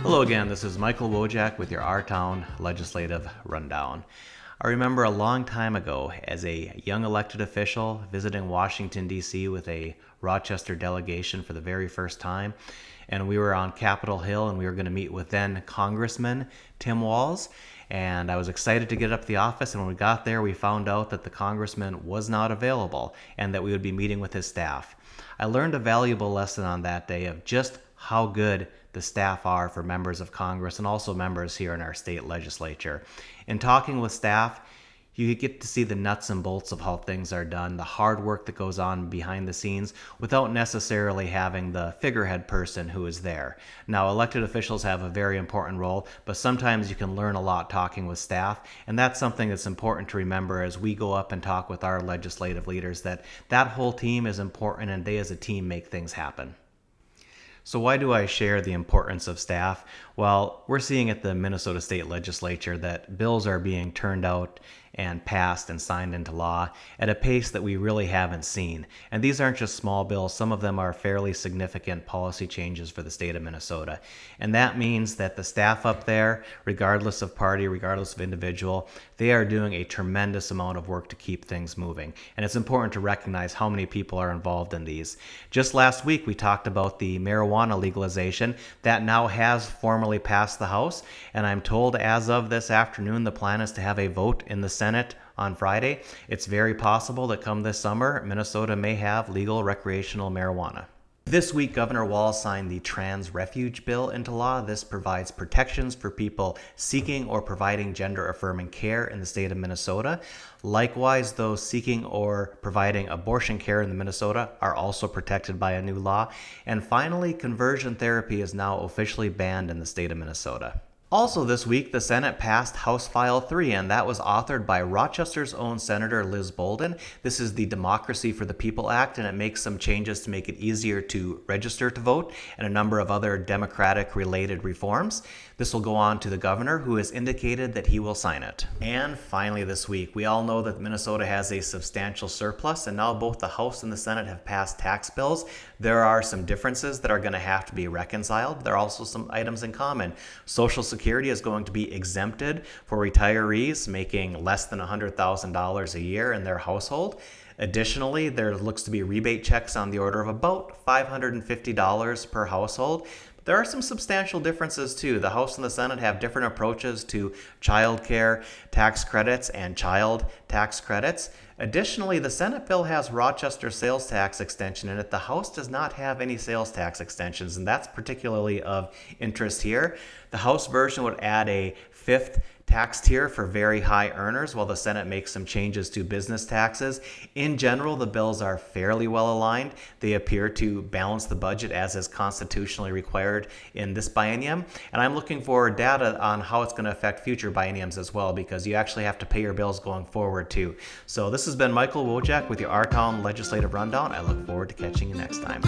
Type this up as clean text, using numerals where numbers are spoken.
Hello again, this is Michael Wojcik with your Our Town Legislative Rundown. I remember a long time ago as a young elected official visiting Washington, D.C. with a Rochester delegation for the very first time. And we were on Capitol Hill and we were going to meet with then Congressman Tim Walz. And I was excited to get up to the office, and when we got there, we found out that the congressman was not available and that we would be meeting with his staff. I learned a valuable lesson on that day of just how good the staff are for members of Congress and also members here in our state legislature. In talking with staff, you get to see the nuts and bolts of how things are done, the hard work that goes on behind the scenes without necessarily having the figurehead person who is there. Now, elected officials have a very important role, but sometimes you can learn a lot talking with staff, and that's something that's important to remember as we go up and talk with our legislative leaders, that whole team is important and they as a team make things happen. So why do I share the importance of staff? Well, we're seeing at the Minnesota State Legislature that bills are being turned out and passed and signed into law at a pace that we really haven't seen. And these aren't just small bills. Some of them are fairly significant policy changes for the state of Minnesota. And that means that the staff up there, regardless of party, regardless of individual, they are doing a tremendous amount of work to keep things moving. And it's important to recognize how many people are involved in these. Just last week, we talked about the marijuana legalization that now has formally passed the House. And I'm told as of this afternoon, the plan is to have a vote in the Senate on Friday. It's very possible that come this summer, Minnesota may have legal recreational marijuana. This week, Governor Walz signed the Trans Refuge Bill into law. This provides protections for people seeking or providing gender-affirming care in the state of Minnesota. Likewise, those seeking or providing abortion care in Minnesota are also protected by a new law. And finally, conversion therapy is now officially banned in the state of Minnesota. Also this week, the Senate passed House File 3, and that was authored by Rochester's own Senator Liz Bolden. This is the Democracy for the People Act, and it makes some changes to make it easier to register to vote and a number of other Democratic-related reforms. This will go on to the governor, who has indicated that he will sign it. And finally this week, we all know that Minnesota has a substantial surplus, and now both the House and the Senate have passed tax bills. There are some differences that are going to have to be reconciled. There are also some items in common. Social Security is going to be exempted for retirees making less than $100,000 a year in their household. Additionally, there looks to be rebate checks on the order of about $550 per household. There are some substantial differences too. The House and the Senate have different approaches to child care tax credits and child tax credits. Additionally, the Senate bill has Rochester sales tax extension in it. The House does not have any sales tax extensions, and that's particularly of interest here. The House version would add a fifth tax tier for very high earners, while the Senate makes some changes to business taxes. In general, the bills are fairly well aligned. They appear to balance the budget as is constitutionally required in this biennium. And I'm looking for data on how it's going to affect future bienniums as well, because you actually have to pay your bills going forward too. So this has been Michael Wojcik with your Our Town Legislative Rundown. I look forward to catching you next time.